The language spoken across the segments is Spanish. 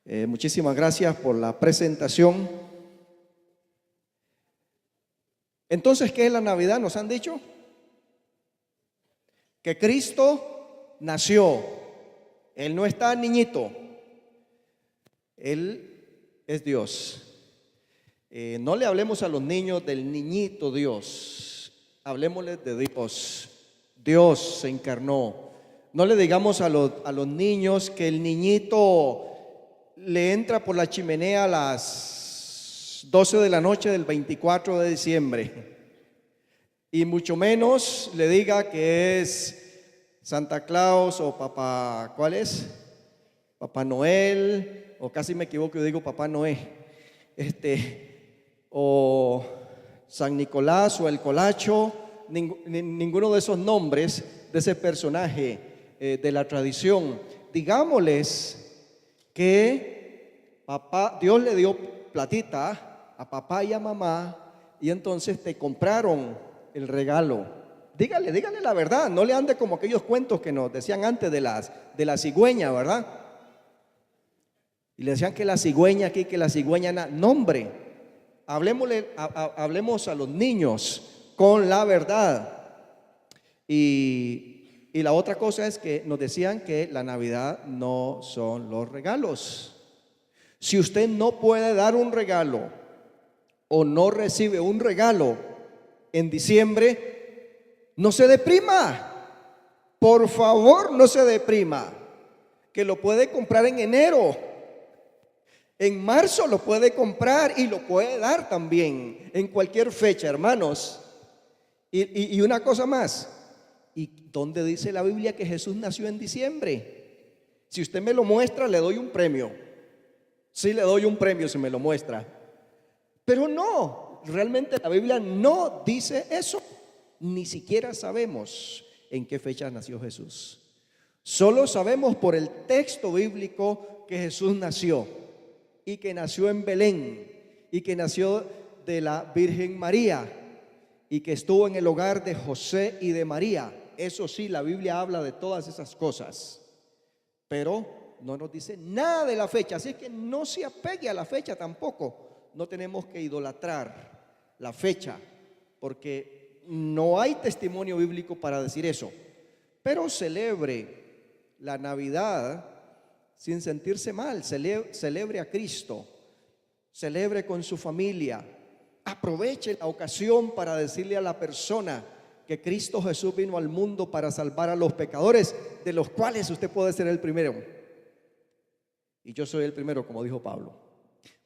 Muchísimas gracias por la presentación. Entonces, ¿qué es la Navidad? Nos han dicho que Cristo nació. Él no está niñito. Él es Dios. No le hablemos a los niños del niñito Dios. Hablemosles de Dios. Dios se encarnó. No le digamos a los niños que el niñito le entra por la chimenea a las 12 de la noche del 24 de diciembre. Y mucho menos le diga que es Santa Claus o Papá, ¿cuál es? Papá Noel, o casi me equivoco y digo Papá Noé. O San Nicolás o el Colacho, ninguno de esos nombres de ese personaje de la tradición. Digámosles que Dios le dio platita a papá y a mamá y entonces te compraron el regalo. Dígale la verdad, no le ande como aquellos cuentos que nos decían antes de la cigüeña, ¿verdad? Y le decían que la cigüeña aquí, que la cigüeña nombre. Hablemos a los niños con la verdad. Y la otra cosa es que nos decían que la Navidad no son los regalos. Si usted no puede dar un regalo o no recibe un regalo en diciembre, no se deprima. Por favor, no se deprima. Que lo puede comprar en enero. En marzo lo puede comprar y lo puede dar también. En cualquier fecha, hermanos. Y una cosa más. ¿Y dónde dice la Biblia que Jesús nació en diciembre? Si usted me lo muestra, le doy un premio. Sí, le doy un premio si me lo muestra. Pero no, realmente la Biblia no dice eso. Ni siquiera sabemos en qué fecha nació Jesús. Solo sabemos por el texto bíblico que Jesús nació. Y que nació en Belén. Y que nació de la Virgen María. Y que estuvo en el hogar de José y de María. Eso sí, la Biblia habla de todas esas cosas, pero no nos dice nada de la fecha. Así que no se apegue a la fecha tampoco. No tenemos que idolatrar la fecha, porque no hay testimonio bíblico para decir eso. Pero celebre la Navidad sin sentirse mal. Celebre a Cristo. Celebre con su familia. Aproveche la ocasión para decirle a la persona que Cristo Jesús vino al mundo para salvar a los pecadores, de los cuales usted puede ser el primero. Y yo soy el primero, como dijo Pablo.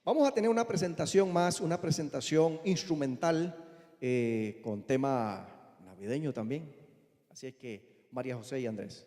Vamos a tener una presentación más, una presentación instrumental con tema navideño también. Así es que María José y Andrés.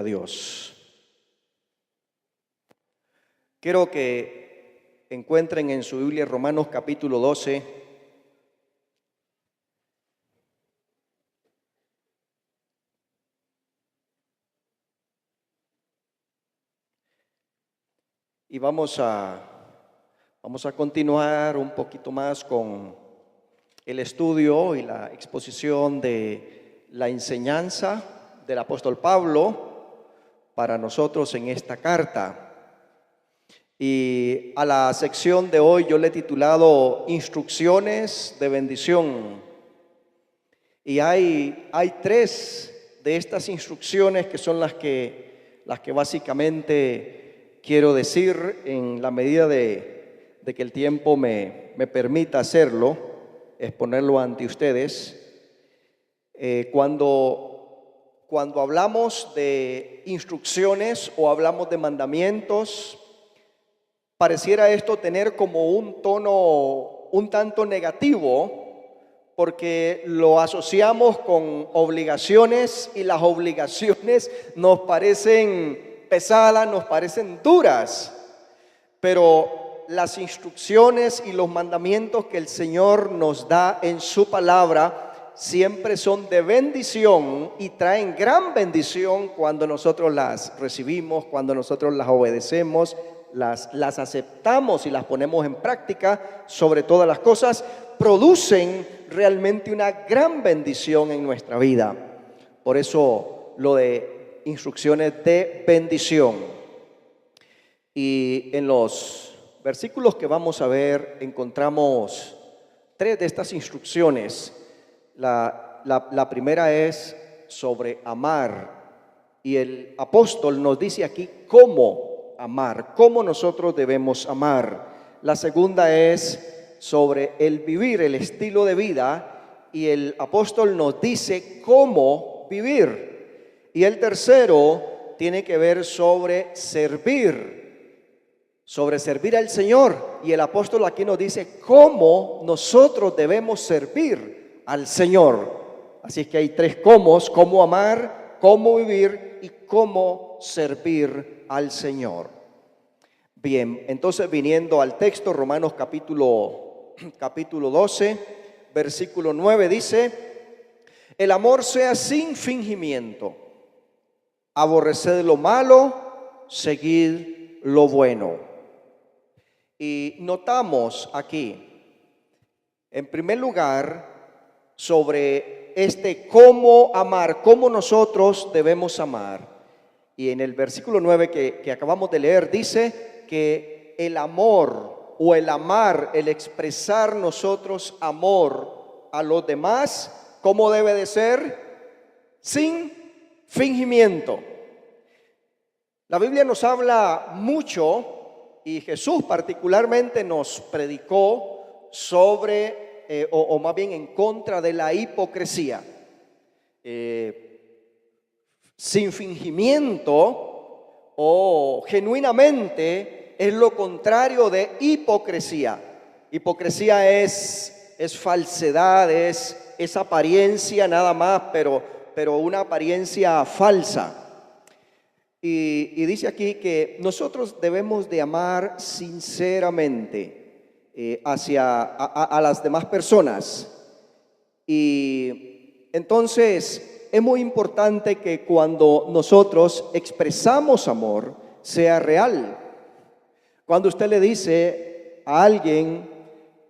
Dios. Quiero que encuentren en su Biblia Romanos capítulo 12. Y vamos a continuar un poquito más con el estudio y la exposición de la enseñanza del apóstol Pablo para nosotros en esta carta. Y a la sección de hoy yo le he titulado Instrucciones de bendición. Y hay tres de estas instrucciones que son las que básicamente quiero decir en la medida de que el tiempo me permita hacerlo, exponerlo ante ustedes. Cuando hablamos de instrucciones o hablamos de mandamientos, pareciera esto tener como un tono un tanto negativo, porque lo asociamos con obligaciones y las obligaciones nos parecen pesadas, nos parecen duras. Pero las instrucciones y los mandamientos que el Señor nos da en su palabra siempre son de bendición y traen gran bendición cuando nosotros las recibimos, cuando nosotros las obedecemos, las aceptamos y las ponemos en práctica. Sobre todas las cosas, producen realmente una gran bendición en nuestra vida. Por eso lo de instrucciones de bendición. Y en los versículos que vamos a ver encontramos tres de estas instrucciones. La primera es sobre amar, y el apóstol nos dice aquí cómo amar, cómo nosotros debemos amar. La segunda es sobre el vivir, el estilo de vida, y el apóstol nos dice cómo vivir. Y el tercero tiene que ver sobre servir al Señor, y el apóstol aquí nos dice cómo nosotros debemos servir al Señor. Así es que hay tres cómo amar, cómo vivir y cómo servir al Señor. Bien, entonces viniendo al texto, Romanos capítulo 12, versículo 9 dice: el amor sea sin fingimiento, aborreced lo malo, seguid lo bueno. Y notamos aquí, en primer lugar, sobre cómo amar, cómo nosotros debemos amar. Y en el versículo 9 que acabamos de leer dice que el amor o el amar, el expresar nosotros amor a los demás, ¿cómo debe de ser? Sin fingimiento. La Biblia nos habla mucho, y Jesús particularmente nos predicó sobre, o más bien en contra de la hipocresía. Sin fingimiento o genuinamente es lo contrario de hipocresía. Hipocresía es falsedad, es apariencia nada más, pero una apariencia falsa. Y dice aquí que nosotros debemos de amar sinceramente a las demás personas. Y entonces es muy importante que cuando nosotros expresamos amor sea real. Cuando usted le dice a alguien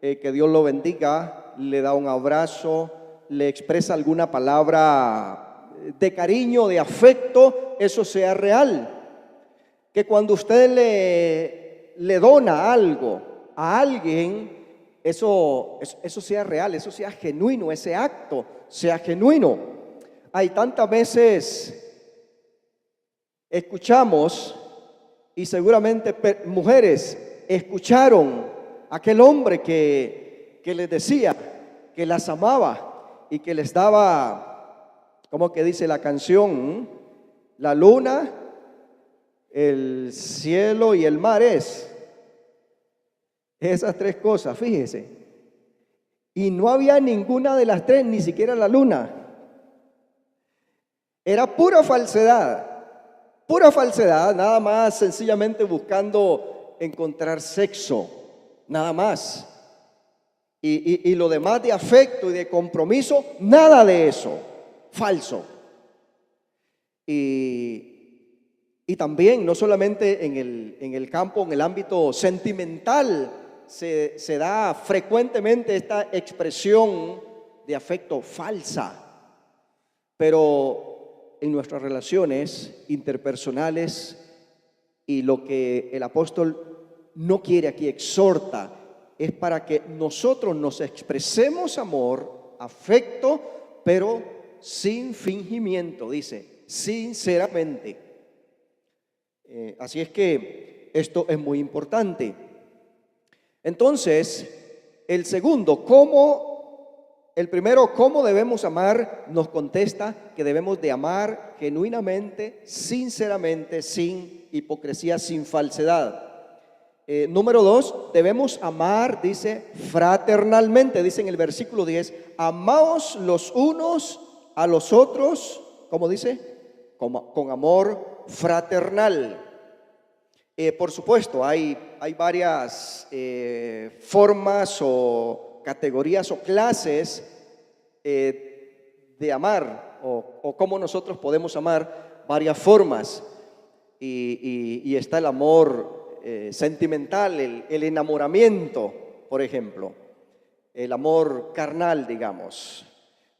que Dios lo bendiga, le da un abrazo, le expresa alguna palabra de cariño, de afecto, eso sea real. Que cuando usted le dona algo a alguien, eso sea real, eso sea genuino, ese acto sea genuino. Hay tantas veces escuchamos, y seguramente mujeres escucharon a aquel hombre que les decía que las amaba y que les daba, ¿cómo que dice la canción? La luna, el cielo y el mar esas tres cosas, fíjese. Y no había ninguna de las tres, ni siquiera la luna. Era pura falsedad. Pura falsedad, nada más sencillamente buscando encontrar sexo, nada más. Y lo demás de afecto y de compromiso, nada de eso, falso. Y también, no solamente en el campo, en el ámbito sentimental, se da frecuentemente esta expresión de afecto falsa, pero en nuestras relaciones interpersonales, y lo que el apóstol no quiere aquí, exhorta, es para que nosotros nos expresemos amor, afecto, pero sin fingimiento, dice, sinceramente. Así es que esto es muy importante. Entonces, el primero, ¿cómo debemos amar? Nos contesta que debemos de amar genuinamente, sinceramente, sin hipocresía, sin falsedad. Número 2, debemos amar, dice, fraternalmente, dice en el versículo 10, amaos los unos a los otros, ¿cómo dice? Con amor fraternal. Por supuesto, hay varias formas o categorías o clases de amar, o cómo nosotros podemos amar, varias formas. Y está el amor sentimental, el enamoramiento, por ejemplo, el amor carnal, digamos.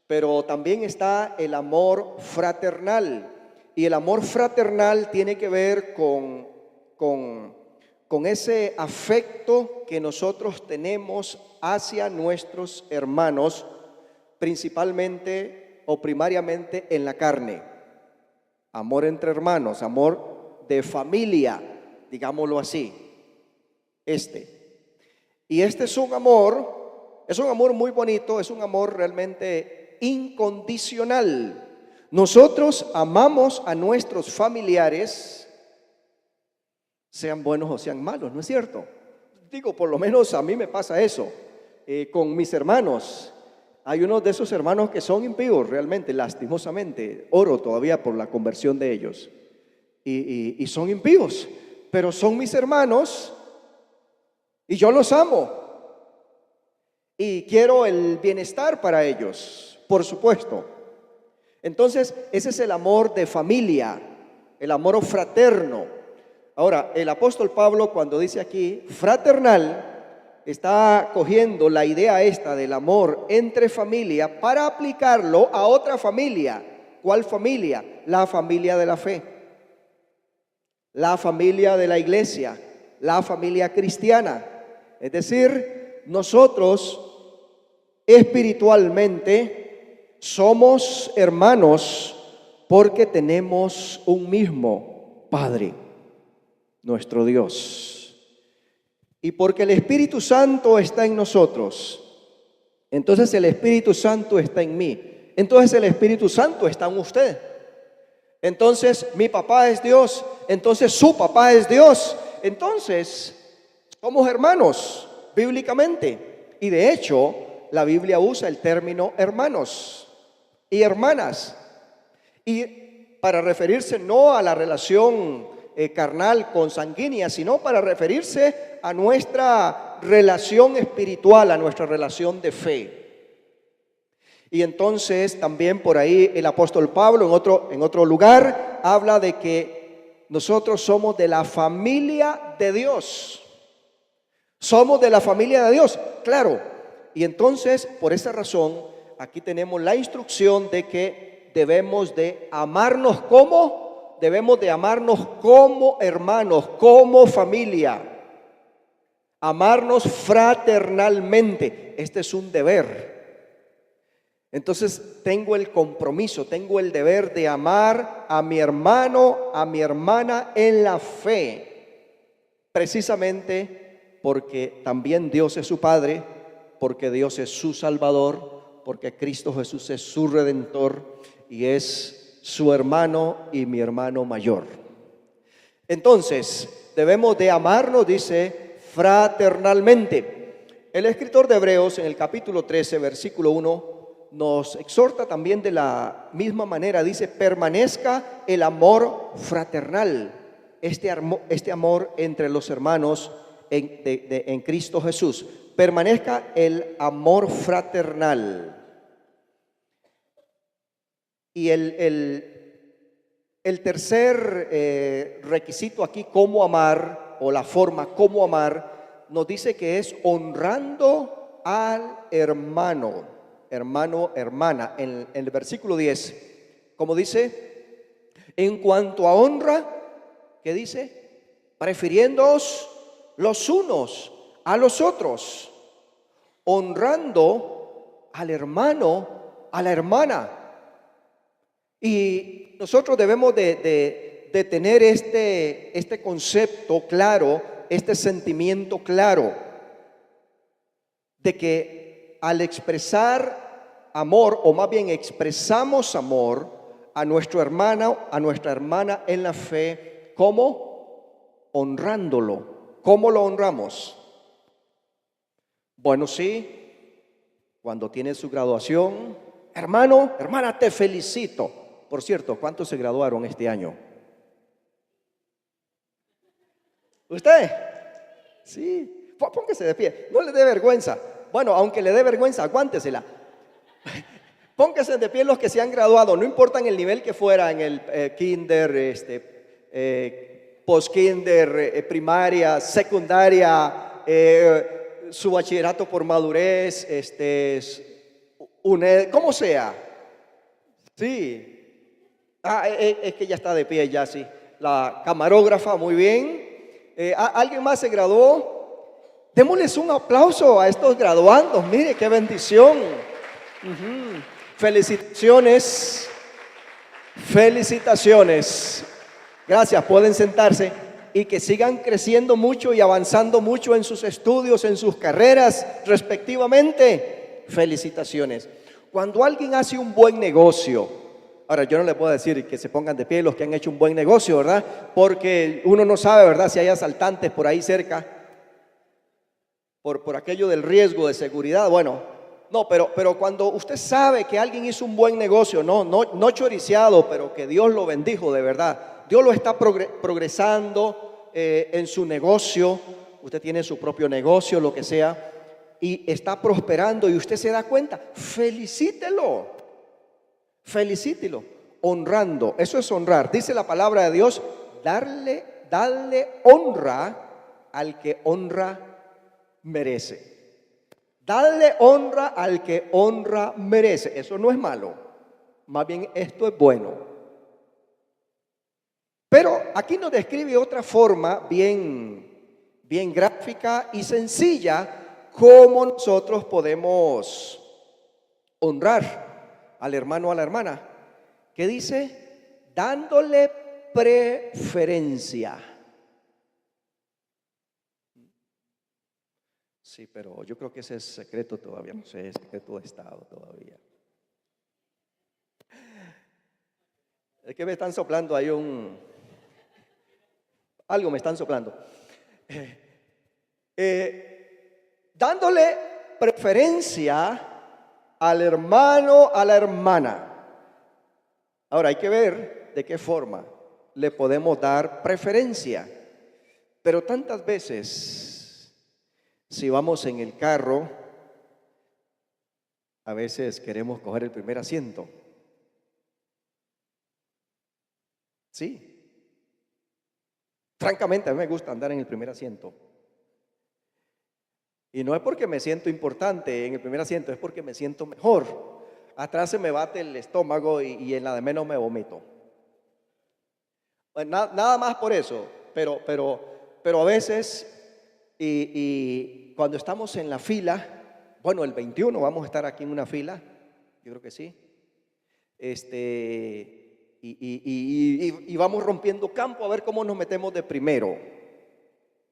Pero también está el amor fraternal, y el amor fraternal tiene que ver con ese afecto que nosotros tenemos hacia nuestros hermanos, principalmente o primariamente en la carne. Amor entre hermanos, amor de familia, digámoslo así. Y este es un amor muy bonito, es un amor realmente incondicional. Nosotros amamos a nuestros familiares, sean buenos o sean malos, ¿no es cierto? Digo, por lo menos a mí me pasa eso. Con mis hermanos, hay unos de esos hermanos que son impíos realmente, lastimosamente. Oro todavía por la conversión de ellos. Y son impíos, pero son mis hermanos y yo los amo. Y quiero el bienestar para ellos, por supuesto. Entonces, ese es el amor de familia, el amor fraterno. Ahora, el apóstol Pablo, cuando dice aquí fraternal, está cogiendo la idea esta del amor entre familia para aplicarlo a otra familia. ¿Cuál familia? La familia de la fe, la familia de la iglesia, la familia cristiana. Es decir, nosotros espiritualmente somos hermanos porque tenemos un mismo Padre, nuestro Dios. Y porque el Espíritu Santo está en nosotros, entonces el Espíritu Santo está en mí. Entonces el Espíritu Santo está en usted. Entonces mi papá es Dios, entonces su papá es Dios. Entonces somos hermanos bíblicamente. Y de hecho la Biblia usa el término hermanos y hermanas. Y para referirse no a la relación carnal consanguínea, sino para referirse a nuestra relación espiritual, a nuestra relación de fe. Y entonces también por ahí el apóstol Pablo en otro lugar habla de que nosotros somos de la familia de Dios. Somos de la familia de Dios, claro. Y entonces por esa razón aquí tenemos la instrucción de que debemos de amarnos como hermanos, como familia. Amarnos fraternalmente. Este es un deber. Entonces tengo el compromiso, tengo el deber de amar a mi hermano, a mi hermana en la fe. Precisamente porque también Dios es su Padre, porque Dios es su Salvador, porque Cristo Jesús es su Redentor y es su hermano y mi hermano mayor. Entonces, debemos de amarnos, dice, fraternalmente. El escritor de Hebreos en el capítulo 13, versículo 1, nos exhorta también de la misma manera. Dice, permanezca el amor fraternal, este amor entre los hermanos en Cristo Jesús. Permanezca el amor fraternal. Y el tercer requisito aquí, cómo amar, o la forma cómo amar, nos dice que es honrando al hermano, hermana. En el versículo 10, como dice, en cuanto a honra, ¿qué dice? Prefiriéndoos los unos a los otros, honrando al hermano, a la hermana. Y nosotros debemos de tener este concepto claro, este sentimiento claro, de que al expresar amor, o más bien expresamos amor a nuestro hermano, a nuestra hermana en la fe, ¿cómo? Honrándolo. ¿Cómo lo honramos? Bueno, sí, cuando tiene su graduación, hermano, hermana, te felicito. Por cierto, ¿cuántos se graduaron este año? ¿Usted? Sí, póngase de pie, no le dé vergüenza. Bueno, aunque le dé vergüenza, aguántesela. Póngase de pie los que se han graduado, no importa en el nivel que fuera, en el kinder, post-kinder, primaria, secundaria, su bachillerato por madurez, UNED, como sea. Sí. Es que ya está de pie, ya sí. La camarógrafa, muy bien. ¿Alguien más se graduó? Démosles un aplauso a estos graduandos. Mire qué bendición. Felicitaciones. Felicitaciones. Gracias, pueden sentarse. Y que sigan creciendo mucho y avanzando mucho en sus estudios, en sus carreras respectivamente. Felicitaciones. Cuando alguien hace un buen negocio, ahora yo no le puedo decir que se pongan de pie los que han hecho un buen negocio, ¿verdad? Porque uno no sabe, ¿verdad?, si hay asaltantes por ahí cerca, por aquello del riesgo de seguridad. Bueno, no, pero cuando usted sabe que alguien hizo un buen negocio, no choriciado, pero que Dios lo bendijo de verdad, Dios lo está progresando en su negocio, usted tiene su propio negocio, lo que sea, y está prosperando y usted se da cuenta, felicítelo. Felicítelo, honrando. Eso es honrar. Dice la palabra de Dios, darle honra al que honra merece. Darle honra al que honra merece. Eso no es malo. Más bien esto es bueno. Pero aquí nos describe otra forma bien gráfica y sencilla cómo nosotros podemos honrar al hermano o a la hermana, que dice, dándole preferencia. Sí, pero yo creo que ese es secreto todavía, no sé, es secreto de Estado todavía. Es que me están soplando ahí algo me están soplando. Dándole preferencia al hermano, a la hermana. Ahora hay que ver de qué forma le podemos dar preferencia. Pero tantas veces, si vamos en el carro, a veces queremos coger el primer asiento. Sí. Francamente, a mí me gusta andar en el primer asiento. Y no es porque me siento importante en el primer asiento, es porque me siento mejor. Atrás se me bate el estómago y en la de menos me vomito. Pues nada más por eso, pero a veces, y cuando estamos en la fila, bueno, el 21 vamos a estar aquí en una fila, yo creo que sí, y vamos rompiendo campo a ver cómo nos metemos de primero.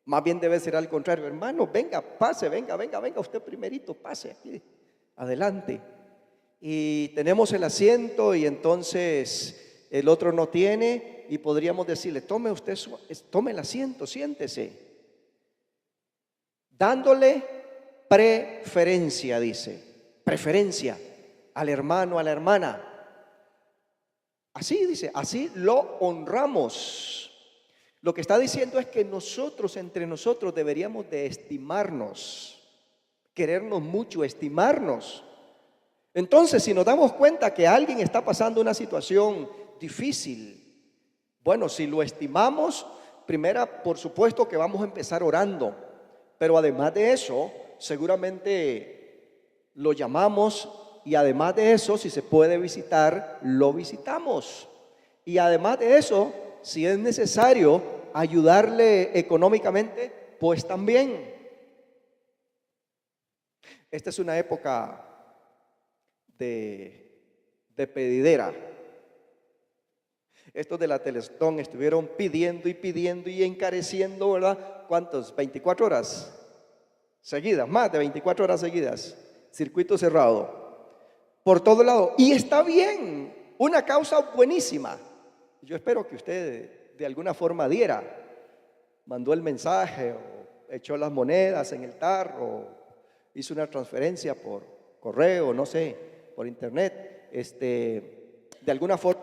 Más bien debe ser al contrario, hermano, venga, pase, venga, usted primerito, pase aquí, adelante. Y tenemos el asiento y entonces el otro no tiene y podríamos decirle, tome usted, tome el asiento, siéntese. Dándole preferencia, dice, preferencia. al hermano, a la hermana. Así dice, así lo honramos. Lo que está diciendo es que nosotros, entre nosotros, deberíamos de estimarnos, querernos mucho, estimarnos. Entonces, si nos damos cuenta que alguien está pasando una situación difícil, bueno, si lo estimamos, primera, por supuesto que vamos a empezar orando, pero además de eso, seguramente lo llamamos y además de eso, si se puede visitar, lo visitamos. Y además de eso, si es necesario ayudarle económicamente, pues también. Esta es una época de pedidera. Estos de la Teletón estuvieron pidiendo y pidiendo y encareciendo, ¿verdad? ¿Cuántos? 24 horas seguidas, más de 24 horas seguidas, circuito cerrado, por todo lado. Y está bien, una causa buenísima. Yo espero que usted de alguna forma diera, mandó el mensaje o echó las monedas en el tarro, hizo una transferencia por correo, no sé, por internet, de alguna forma,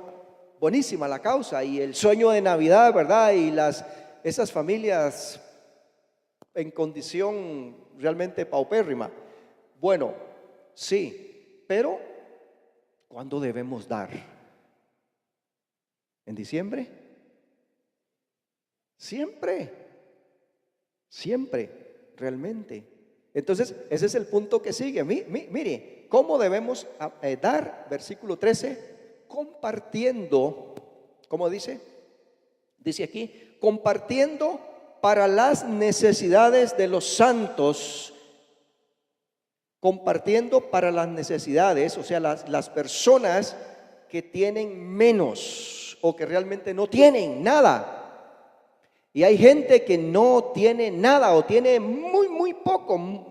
buenísima la causa y el sueño de Navidad, ¿verdad? Y esas familias en condición realmente paupérrima. Bueno, sí, pero ¿cuándo debemos dar? ¿En diciembre? Siempre, siempre, realmente. Entonces, ese es el punto que sigue. Mire, ¿cómo debemos dar? Versículo 13, compartiendo, ¿cómo dice? Dice aquí, compartiendo para las necesidades de los santos, compartiendo para las necesidades, o sea, las personas que tienen menos o que realmente no tienen nada. Y hay gente que no tiene nada o tiene muy poco,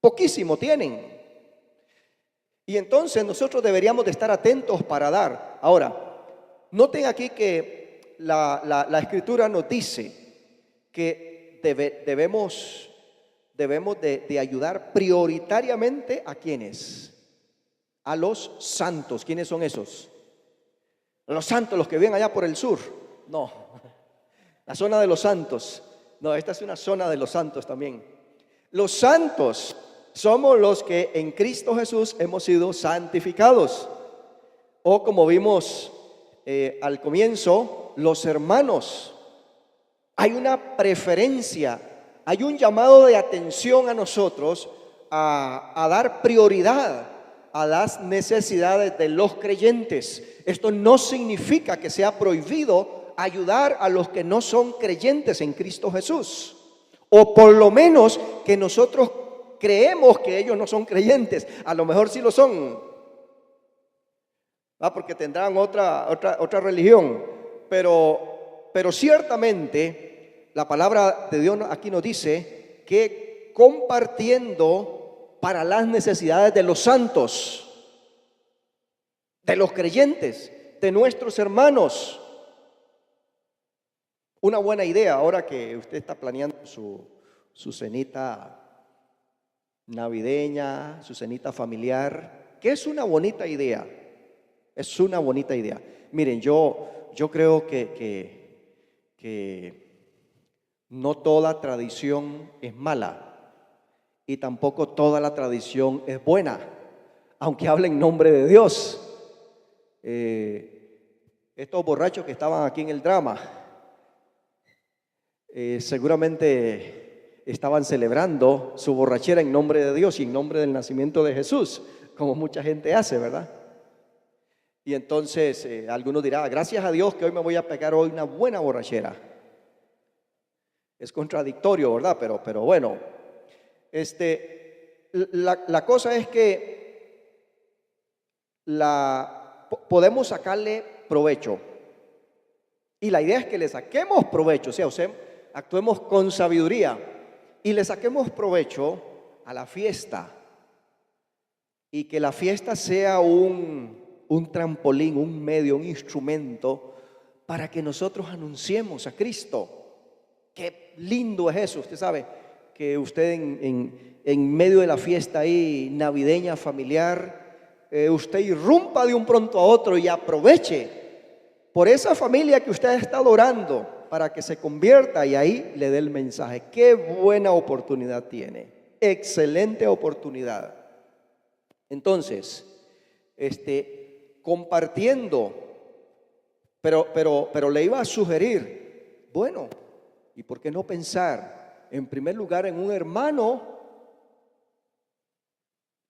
poquísimo tienen. Y entonces nosotros deberíamos de estar atentos para dar. Ahora, noten aquí que la Escritura nos dice que debemos de ayudar prioritariamente ¿a quiénes? A los santos. ¿Quiénes son esos? Los santos, los que viven allá por el sur. No, la zona de los santos. No, esta es una zona de los santos también. Los santos somos los que en Cristo Jesús hemos sido santificados. O como vimos al comienzo, los hermanos. Hay una preferencia, hay un llamado de atención a nosotros a dar prioridad a las necesidades de los creyentes. Esto no significa que sea prohibido ayudar a los que no son creyentes en Cristo Jesús, o por lo menos que nosotros creemos que ellos no son creyentes. A lo mejor sí lo son, porque tendrán otra religión, pero ciertamente la palabra de Dios aquí nos dice que compartiendo para las necesidades de los santos, de los creyentes, de nuestros hermanos. Una buena idea ahora que usted está planeando su cenita navideña, su cenita familiar, que es una bonita idea, es una bonita idea. Miren, yo creo que no toda tradición es mala y tampoco toda la tradición es buena, aunque hable en nombre de Dios. Estos borrachos que estaban aquí en el drama, seguramente estaban celebrando su borrachera en nombre de Dios y en nombre del nacimiento de Jesús, como mucha gente hace, ¿verdad? Y entonces algunos dirán, gracias a Dios que hoy me voy a pegar hoy una buena borrachera. Es contradictorio, ¿verdad? Pero bueno, la cosa es que podemos sacarle provecho. Y la idea es que le saquemos provecho, o sea, actuemos con sabiduría y le saquemos provecho a la fiesta. Y que la fiesta sea un trampolín, un medio, un instrumento para que nosotros anunciemos a Cristo. Qué lindo es eso. Usted sabe que usted en medio de la fiesta ahí navideña, familiar, usted irrumpa de un pronto a otro y aproveche por esa familia que usted ha estado orando para que se convierta y ahí le dé el mensaje. Qué buena oportunidad tiene, excelente oportunidad. Entonces, compartiendo, pero le iba a sugerir, bueno, ¿y por qué no pensar en primer lugar en un hermano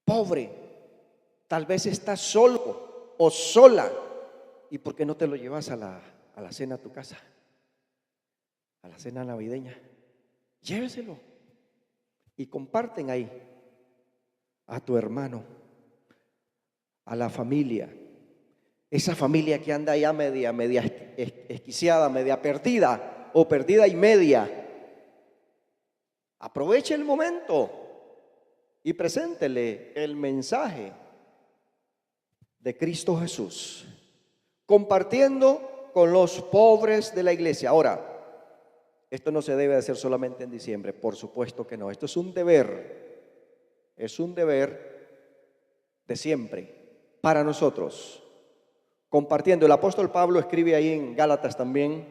pobre? Tal vez está solo o sola. ¿Y por qué no te lo llevas a la cena a tu casa? A la cena navideña. Lléveselo y comparten ahí a tu hermano, a la familia. Esa familia que anda ya media esquiciada, media perdida o perdida y media. Aproveche el momento y preséntele el mensaje de Cristo Jesús, compartiendo con los pobres de la iglesia. Ahora, esto no se debe hacer solamente en diciembre, por supuesto que no. Esto es un deber de siempre para nosotros. Compartiendo, el apóstol Pablo escribe ahí en Gálatas también,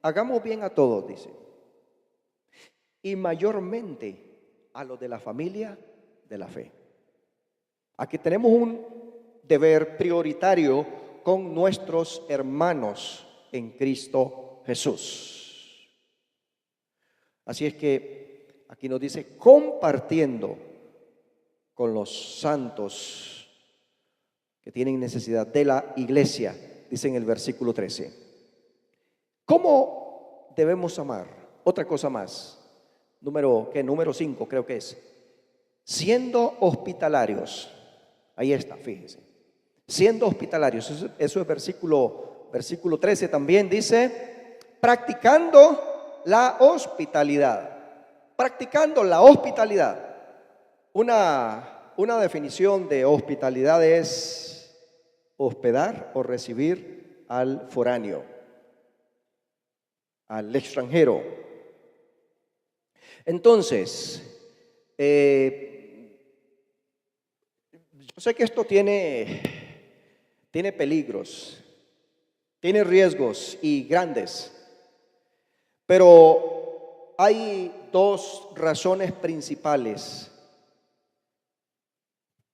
hagamos bien a todos, dice, y mayormente a los de la familia de la fe. Aquí tenemos un deber prioritario con nuestros hermanos en Cristo Jesús. Así es que aquí nos dice compartiendo con los santos que tienen necesidad de la iglesia, dice en el versículo 13. ¿Cómo debemos amar? Otra cosa más, número 5 creo que es, siendo hospitalarios. Ahí está, fíjense, siendo hospitalarios, eso es versículo 13 también dice, practicando la hospitalidad. Practicando la hospitalidad. Una definición de hospitalidad es hospedar o recibir al foráneo, al extranjero. Entonces, yo sé que esto tiene peligros, tiene riesgos y grandes. Pero hay dos razones principales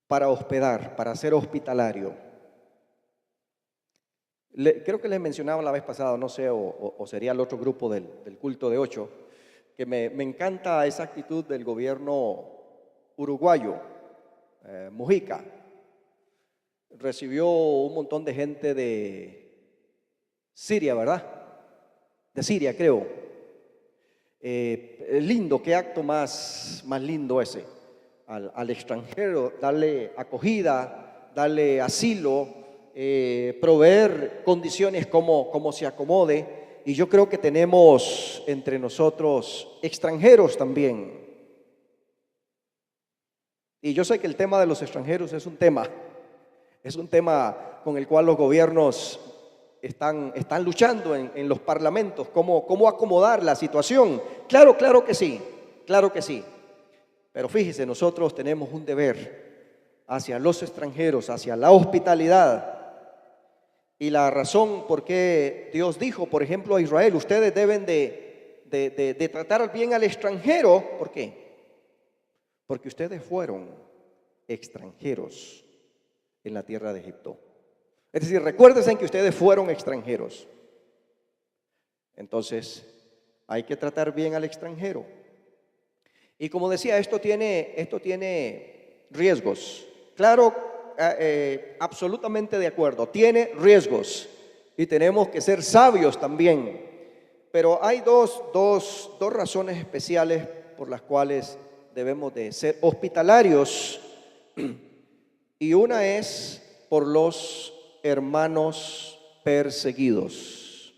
para hospedar, para ser hospitalario. Creo que les mencionaba la vez pasada, no sé, o sería el otro grupo del culto de 8, que me encanta esa actitud del gobierno uruguayo, Mujica. Recibió un montón de gente de Siria, ¿verdad? De Siria, creo. Lindo, qué acto más lindo ese, al extranjero, darle acogida, darle asilo, proveer condiciones como se acomode. Y yo creo que tenemos entre nosotros extranjeros también. Y yo sé que el tema de los extranjeros es un tema con el cual los gobiernos están luchando en los parlamentos, cómo acomodar la situación. Claro que sí, pero fíjese, nosotros tenemos un deber hacia los extranjeros, hacia la hospitalidad. Y la razón por qué Dios dijo, por ejemplo, a Israel, ustedes deben de tratar bien al extranjero. ¿Por qué? Porque ustedes fueron extranjeros en la tierra de Egipto. Es decir, recuérdense que ustedes fueron extranjeros. Entonces, hay que tratar bien al extranjero. Y como decía, esto tiene riesgos. Claro, absolutamente de acuerdo, tiene riesgos. Y tenemos que ser sabios también. Pero hay dos razones especiales por las cuales debemos de ser hospitalarios. Y una es por los hermanos perseguidos.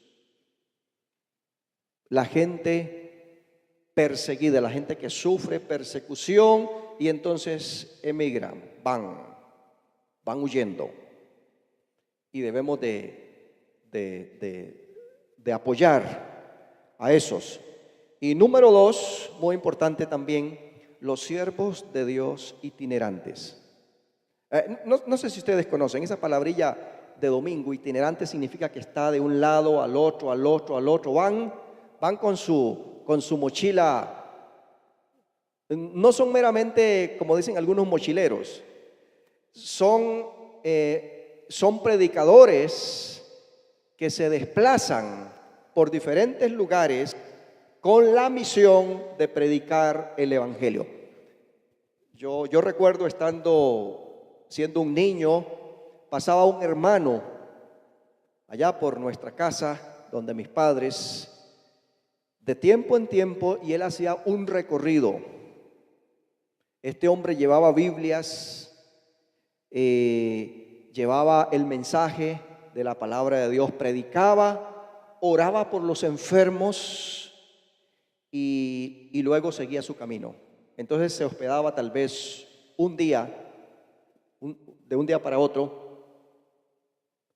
La gente perseguida, la gente que sufre persecución y entonces emigran, van huyendo. Y debemos de apoyar a esos. Y número 2, muy importante también, los siervos de Dios itinerantes. No sé si ustedes conocen esa palabrilla de domingo. Itinerante significa que está de un lado al otro, al otro, al otro. Van con su mochila. No son meramente, como dicen algunos, mochileros. Son predicadores que se desplazan por diferentes lugares con la misión de predicar el evangelio. Yo recuerdo siendo un niño, pasaba un hermano allá por nuestra casa, donde mis padres, de tiempo en tiempo, y él hacía un recorrido. Este hombre llevaba Biblias, llevaba el mensaje de la palabra de Dios, predicaba, oraba por los enfermos y luego seguía su camino. Entonces se hospedaba tal vez un día, de un día para otro.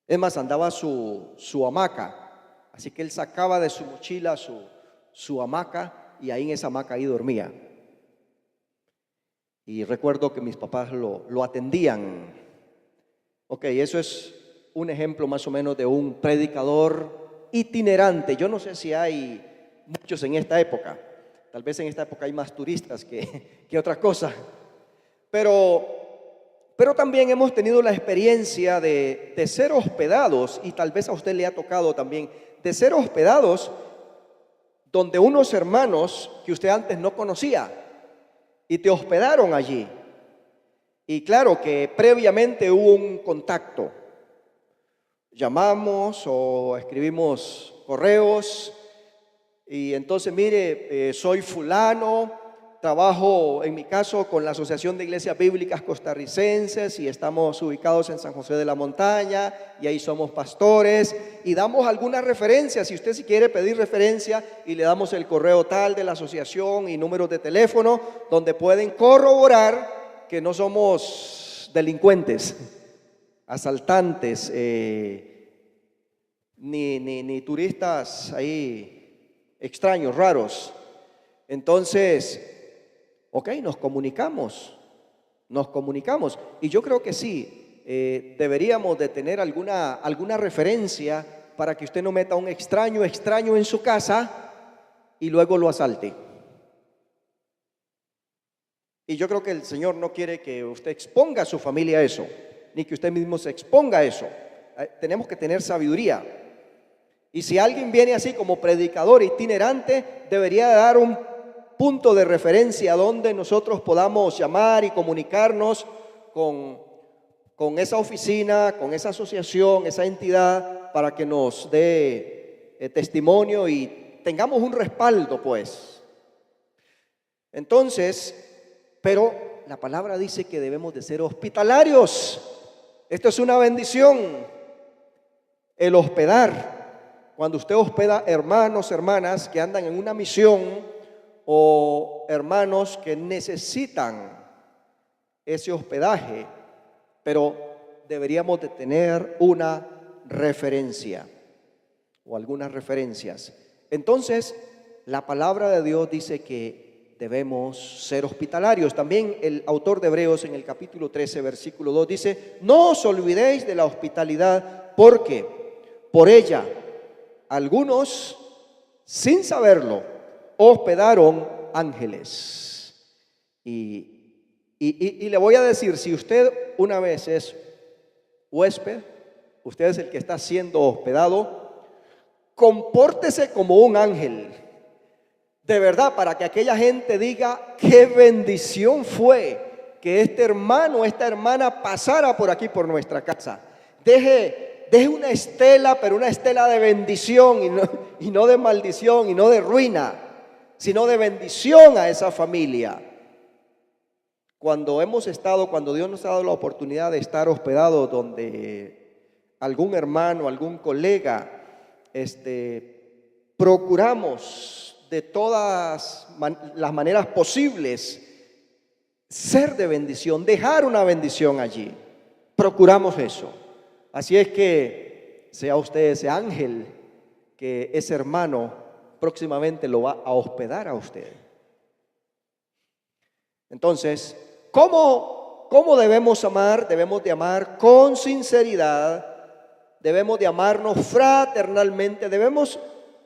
Es más, andaba su hamaca, así que él sacaba de su mochila su hamaca y ahí en esa hamaca ahí dormía. Y recuerdo que mis papás lo atendían. Ok, eso es un ejemplo más o menos de un predicador itinerante. Yo no sé si hay muchos en esta época. Tal vez en esta época hay más turistas que otra cosa. Pero también hemos tenido la experiencia de ser hospedados, y tal vez a usted le ha tocado también, de ser hospedados donde unos hermanos que usted antes no conocía y te hospedaron allí. Y claro que previamente hubo un contacto. Llamamos o escribimos correos y entonces, mire, soy fulano, trabajo en mi caso con la Asociación de Iglesias Bíblicas Costarricenses y estamos ubicados en San José de la Montaña y ahí somos pastores y damos algunas referencias. Si usted quiere pedir referencia, y le damos el correo tal de la asociación y números de teléfono donde pueden corroborar que no somos delincuentes, asaltantes, ni turistas ahí extraños, raros. Entonces, ok, nos comunicamos. Y yo creo que sí, deberíamos de tener alguna referencia para que usted no meta a un extraño en su casa y luego lo asalte. Y yo creo que el Señor no quiere que usted exponga a su familia a eso, ni que usted mismo se exponga a eso. Tenemos que tener sabiduría. Y si alguien viene así como predicador itinerante, debería dar un punto de referencia donde nosotros podamos llamar y comunicarnos con esa oficina, con esa asociación, esa entidad, para que nos dé testimonio y tengamos un respaldo, pues. Entonces, pero la palabra dice que debemos de ser hospitalarios. Esto es una bendición, el hospedar. Cuando usted hospeda hermanos, hermanas que andan en una misión o hermanos que necesitan ese hospedaje, pero deberíamos de tener una referencia o algunas referencias. Entonces, la palabra de Dios dice que debemos ser hospitalarios. También el autor de Hebreos en el capítulo 13, versículo 2 dice: no os olvidéis de la hospitalidad, porque por ella algunos, sin saberlo, hospedaron ángeles. Y le voy a decir, si usted una vez es huésped, usted es el que está siendo hospedado, compórtese como un ángel. De verdad, para que aquella gente diga: qué bendición fue que este hermano, esta hermana pasara por aquí, por nuestra casa. Deje una estela, pero una estela de bendición y no de maldición y no de ruina, sino de bendición a esa familia. Cuando Dios nos ha dado la oportunidad de estar hospedados donde algún hermano, algún colega, procuramos de todas las maneras posibles ser de bendición, dejar una bendición allí. Procuramos eso. Así es que sea usted ese ángel que ese hermano próximamente lo va a hospedar a usted. Entonces, ¿cómo ¿Cómo debemos amar? Debemos de amar con sinceridad, debemos de amarnos fraternalmente, debemos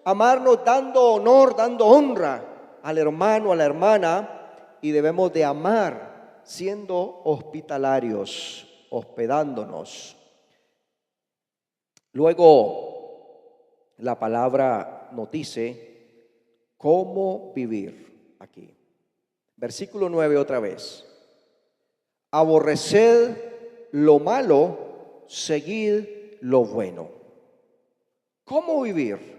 amarnos dando honor, dando honra al hermano, a la hermana, y debemos de amar siendo hospitalarios, hospedándonos. Luego, la palabra nos dice cómo vivir aquí. Versículo 9 otra vez. Aborreced lo malo, seguid lo bueno. ¿Cómo vivir?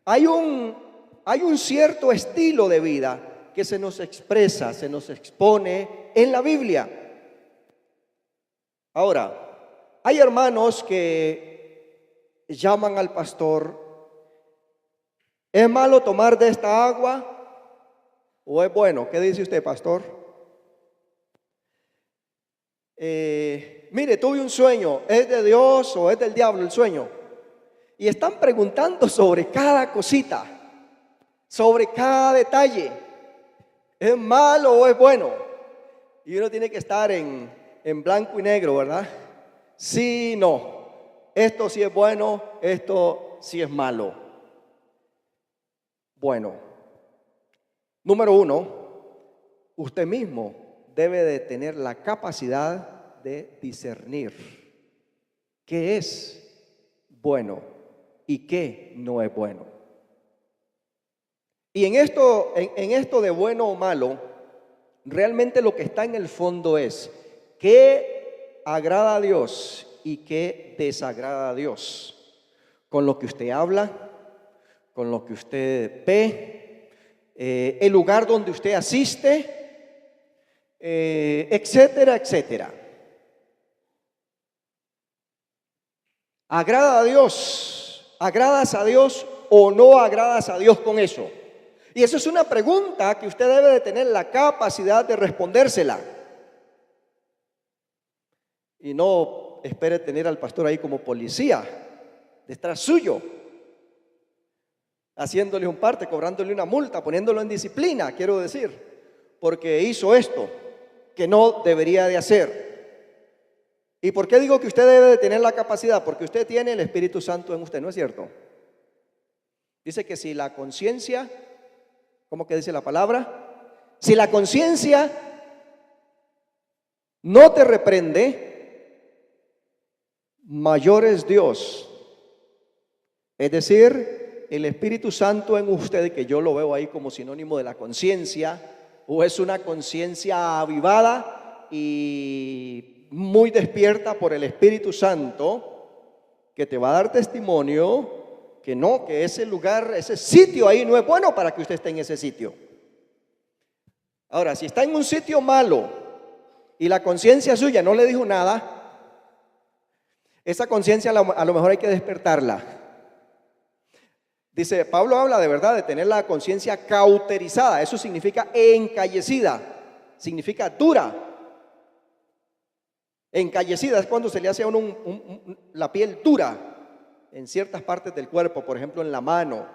Hay un cierto estilo de vida que se nos expresa, se nos expone en la Biblia. Ahora, hay hermanos que llaman al pastor: ¿es malo tomar de esta agua o es bueno? ¿Qué dice usted, pastor? Mire, tuve un sueño, ¿es de Dios o es del diablo el sueño? Y están preguntando sobre cada cosita, sobre cada detalle. ¿Es malo o es bueno? Y uno tiene que estar en blanco y negro, ¿verdad? Sí, no. Esto sí es bueno, esto sí es malo. Bueno, número uno, usted mismo debe de tener la capacidad de discernir qué es bueno y qué no es bueno. Y en esto de bueno o malo, realmente lo que está en el fondo es qué agrada a Dios y qué desagrada a Dios. Con lo que usted habla, con lo que usted ve, el lugar donde usted asiste, etcétera, etcétera. ¿Agrada a Dios? ¿Agradas a Dios o no agradas a Dios con eso? Y eso es una pregunta que usted debe de tener la capacidad de respondérsela. Y no espere tener al pastor ahí como policía detrás suyo, haciéndole un parte, cobrándole una multa, poniéndolo en disciplina, quiero decir, porque hizo esto que no debería de hacer. ¿Y por qué digo que usted debe de tener la capacidad? Porque usted tiene el Espíritu Santo en usted, ¿no es cierto? Dice que si la conciencia, ¿cómo que dice la palabra? Si la conciencia no te reprende, mayor es Dios. Es decir, el Espíritu Santo en usted, que yo lo veo ahí como sinónimo de la conciencia, o es una conciencia avivada y muy despierta por el Espíritu Santo, que te va a dar testimonio que no, que ese lugar, ese sitio ahí no es bueno para que usted esté en ese sitio. Ahora, si está en un sitio malo y la conciencia suya no le dijo nada, esa conciencia a lo mejor hay que despertarla. Dice, Pablo habla de verdad de tener la conciencia cauterizada. Eso significa encallecida, significa dura. Encallecida es cuando se le hace a uno la piel dura en ciertas partes del cuerpo, por ejemplo en la mano.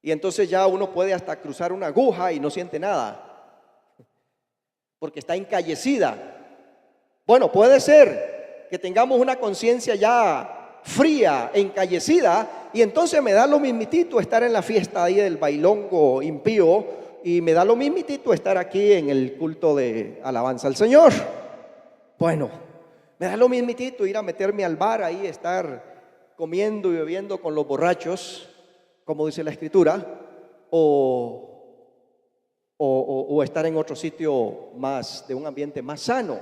Y entonces ya uno puede hasta cruzar una aguja y no siente nada, porque está encallecida. Bueno, puede ser que tengamos una conciencia ya fría, encallecida, y entonces me da lo mismitito estar en la fiesta ahí del bailongo impío, y me da lo mismitito estar aquí en el culto de alabanza al Señor. Bueno, me da lo mismitito ir a meterme al bar ahí, estar comiendo y bebiendo con los borrachos, como dice la Escritura, o estar en otro sitio más, de un ambiente más sano.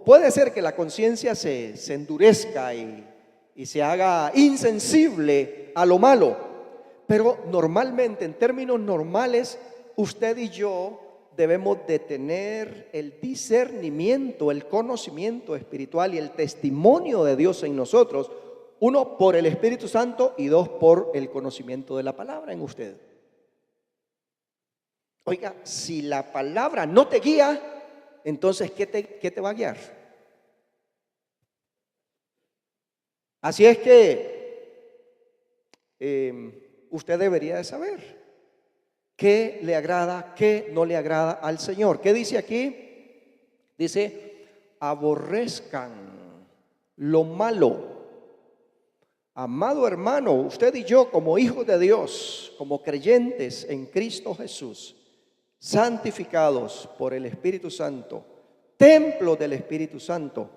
Puede ser que la conciencia se endurezca y se haga insensible a lo malo, pero normalmente, en términos normales, usted y yo debemos de tener el discernimiento, el conocimiento espiritual y el testimonio de Dios en nosotros, uno por el Espíritu Santo y dos por el conocimiento de la palabra en usted. Oiga, si la palabra no te guía, entonces ¿qué te va a guiar? Así es que usted debería de saber qué le agrada, qué no le agrada al Señor. ¿Qué dice aquí? Dice, aborrezcan lo malo. Amado hermano, usted y yo como hijos de Dios, como creyentes en Cristo Jesús, santificados por el Espíritu Santo, templo del Espíritu Santo,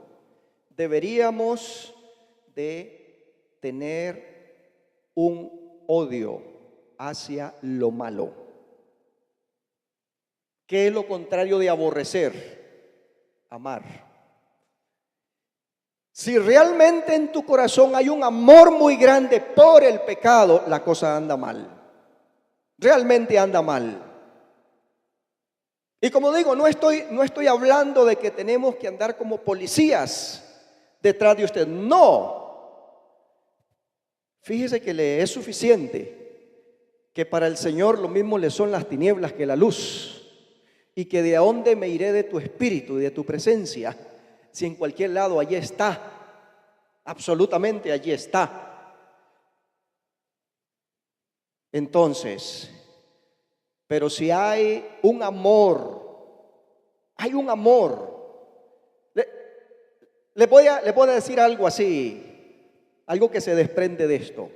deberíamos de tener un odio hacia lo malo. ¿Qué es lo contrario de aborrecer? Amar. Si realmente en tu corazón hay un amor muy grande por el pecado, la cosa anda mal. Realmente anda mal. Y como digo, no estoy hablando de que tenemos que andar como policías detrás de usted. No. Fíjese que le es suficiente que para el Señor lo mismo le son las tinieblas que la luz. Y que de dónde me iré de tu espíritu y de tu presencia. Si en cualquier lado allí está, absolutamente allí está. Entonces, pero si hay un amor, le voy a decir algo así, algo que se desprende de esto.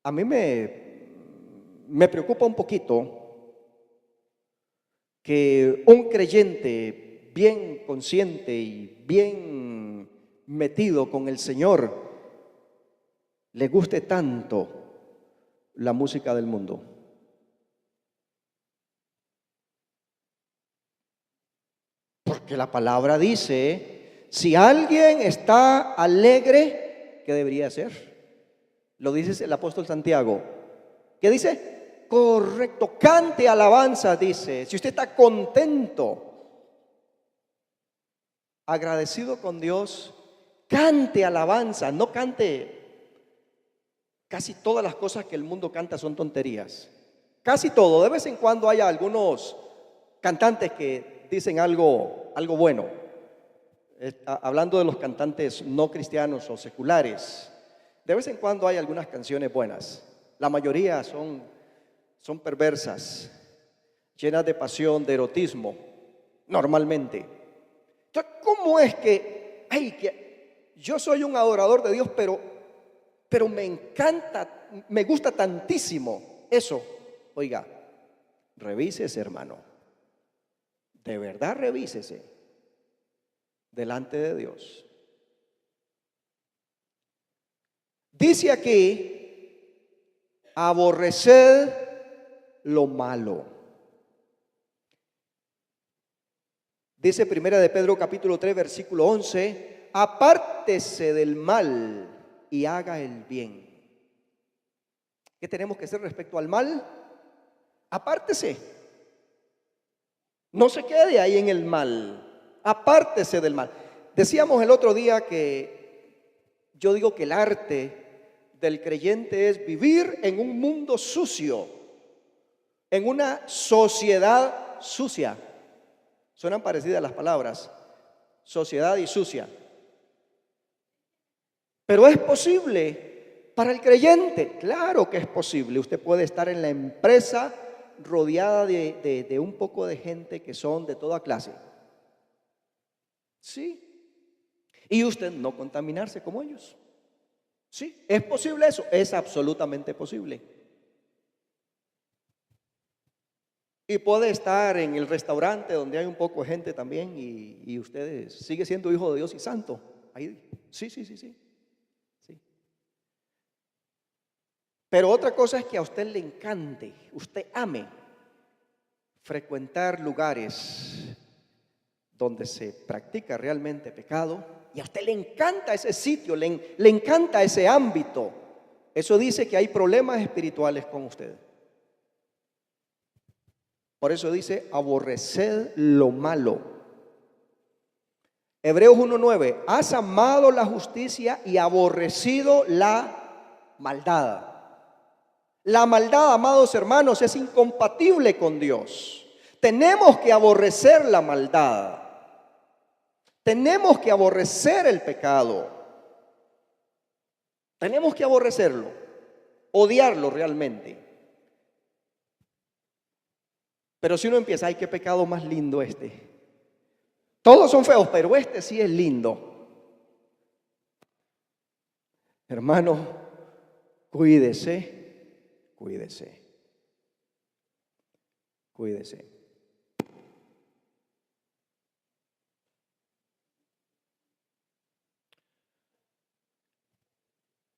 A mí me preocupa un poquito que un creyente bien consciente y bien metido con el Señor le guste tanto la música del mundo. Porque la palabra dice, si alguien está alegre, ¿qué debería hacer? Lo dice el apóstol Santiago. ¿Qué dice? Correcto, cante alabanza, dice. Si usted está contento, agradecido con Dios, cante alabanza, no cante. Casi todas las cosas que el mundo canta son tonterías. Casi todo. De vez en cuando hay algunos cantantes que dicen algo bueno. Hablando de los cantantes no cristianos o seculares, de vez en cuando hay algunas canciones buenas. La mayoría son perversas, llenas de pasión, de erotismo, normalmente. Entonces, ¿cómo es que yo soy un adorador de Dios, pero me encanta, me gusta tantísimo eso? Oiga, revísese, hermano. De verdad, revísese delante de Dios. Dice aquí, aborreced lo malo. Dice Primera de Pedro capítulo 3 versículo 11, apártese del mal y haga el bien. ¿Qué tenemos que hacer respecto al mal? Apártese. No se quede ahí en el mal. Apártese del mal. Decíamos el otro día que yo digo que el arte del creyente es vivir en un mundo sucio, en una sociedad sucia. Suenan parecidas las palabras, sociedad y sucia. Pero es posible para el creyente, claro que es posible. Usted puede estar en la empresa rodeada de un poco de gente que son de toda clase. Sí. Y usted no contaminarse como ellos. Sí, ¿es posible eso? Es absolutamente posible. Y puede estar en el restaurante donde hay un poco de gente también y usted sigue siendo hijo de Dios y santo. Ahí, sí. Pero otra cosa es que a usted le encante, usted ame frecuentar lugares donde se practica realmente pecado y a usted le encanta ese sitio, le encanta ese ámbito. Eso dice que hay problemas espirituales con usted. Por eso dice, aborreced lo malo. Hebreos 1:9, has amado la justicia y aborrecido la maldad. La maldad, amados hermanos, es incompatible con Dios. Tenemos que aborrecer la maldad. Tenemos que aborrecer el pecado. Tenemos que aborrecerlo, odiarlo realmente. Pero si uno empieza, ay, qué pecado más lindo este. Todos son feos, pero este sí es lindo. Hermano, cuídese, cuídese, cuídese.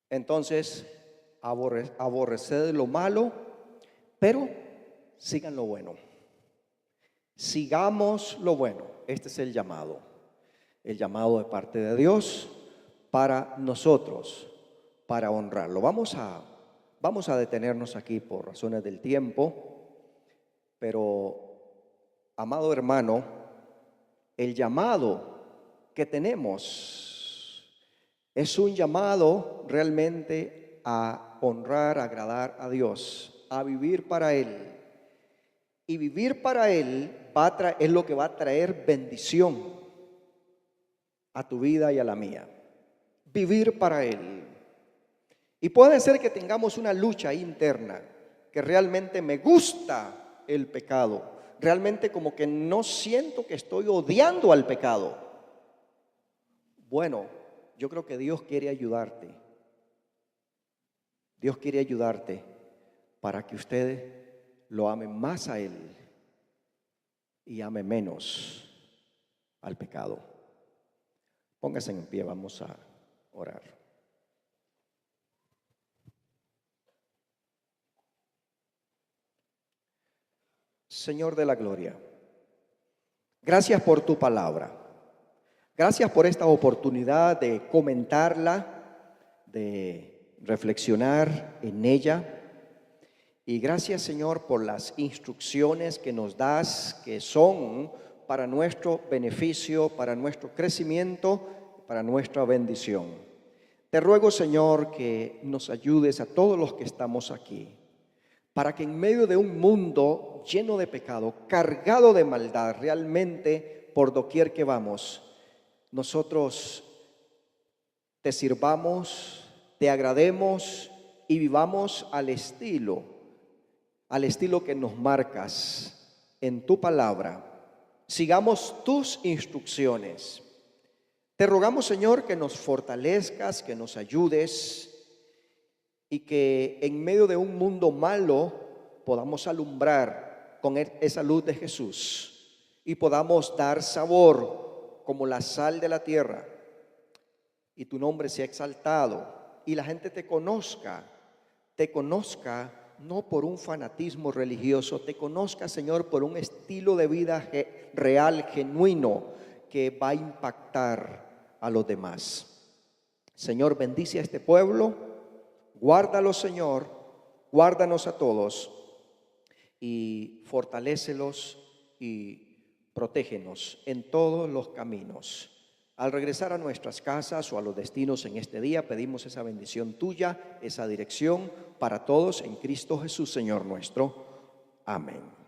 Entonces, aborreced lo malo, pero sigan lo bueno. Sigamos lo bueno. Este es el llamado de parte de Dios para nosotros, para honrarlo. Vamos a detenernos aquí por razones del tiempo, pero, amado hermano, el llamado que tenemos es un llamado realmente a honrar, a agradar a Dios, a vivir para Él. Y vivir para Él es lo que va a traer bendición a tu vida y a la mía. Vivir para Él. Y puede ser que tengamos una lucha interna, que realmente me gusta el pecado. Realmente como que no siento que estoy odiando al pecado. Bueno, yo creo que Dios quiere ayudarte. Dios quiere ayudarte para que usted lo ame más a Él y ame menos al pecado. Póngase en pie, vamos a orar. Señor de la gloria, gracias por tu palabra. Gracias por esta oportunidad de comentarla, de reflexionar en ella. Y gracias, Señor, por las instrucciones que nos das, que son para nuestro beneficio, para nuestro crecimiento, para nuestra bendición. Te ruego, Señor, que nos ayudes a todos los que estamos aquí, para que en medio de un mundo lleno de pecado, cargado de maldad, realmente por doquier que vamos, nosotros te sirvamos, te agrademos y vivamos al estilo que nos marcas en tu palabra. Sigamos tus instrucciones. Te rogamos, Señor, que nos fortalezcas, que nos ayudes y que en medio de un mundo malo podamos alumbrar con esa luz de Jesús y podamos dar sabor como la sal de la tierra y tu nombre sea exaltado y la gente te conozca no por un fanatismo religioso, te conozca, Señor, por un estilo de vida real, genuino, que va a impactar a los demás. Señor, bendice a este pueblo, guárdalo, Señor, guárdanos a todos y fortalécelos y protégenos en todos los caminos. Al regresar a nuestras casas o a los destinos en este día, pedimos esa bendición tuya, esa dirección para todos en Cristo Jesús, Señor nuestro. Amén.